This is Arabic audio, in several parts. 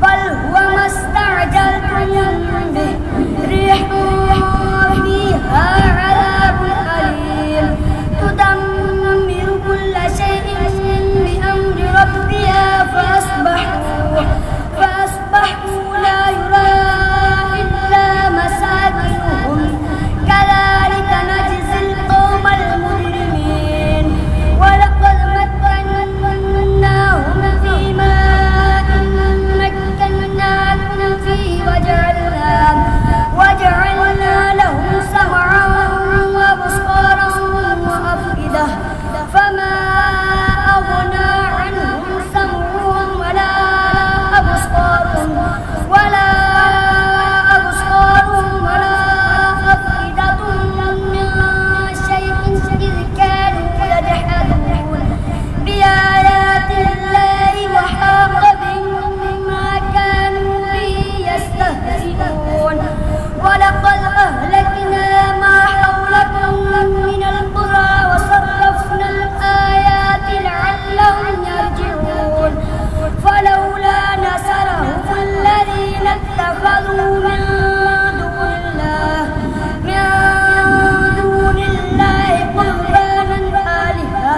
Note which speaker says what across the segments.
Speaker 1: بل هو ما استعجلتم به ريح فيها عذاب أليم تدمر كل شيء بأمر ربها فأصبحوا لا يرى إلا مساكنهم كذلك نجزي القوم المجرمين ولقد مكناهم في ماء مكناكم فيه وجعلنا لهم سمعا وأبصارا وأفئدة فما أغنى عنهم سمعهم ولا أبصارهم ولا أفئدتهم من شيء إذ كانوا يجحدون بآيات الله وحاق بهم ما كانوا به يستهزئون ولقد أهلكنا ما حولكم من القرى وصرفنا الآيات لعلهم يرجعون فلولا نصرهم الذين اتخذوا من دون الله قربانا آلهة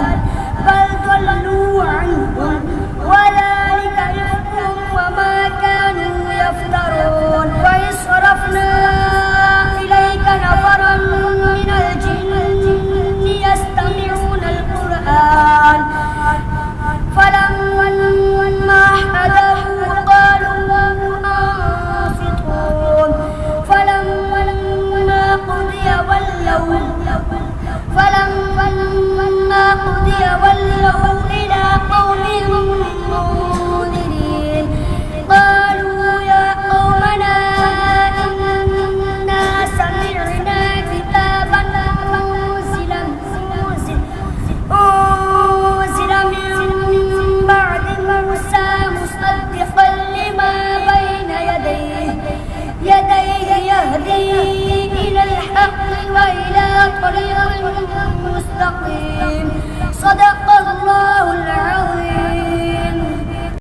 Speaker 1: بل ضلوا عنهم وذلك إفكهم وما كانوا يفترون وإذ صرفنا إليك نفرا من الجن يستمعون القرآن فلما حضروه قالوا أنصتوا فلما قضي ولوا إلى قومهم منذرين قالوا يا قومنا إنا سمعنا كتابا أنزل من بعد موسى مصدقا لما بين يديه يهدي إلى الحق وإلى طريق مستقيم صدق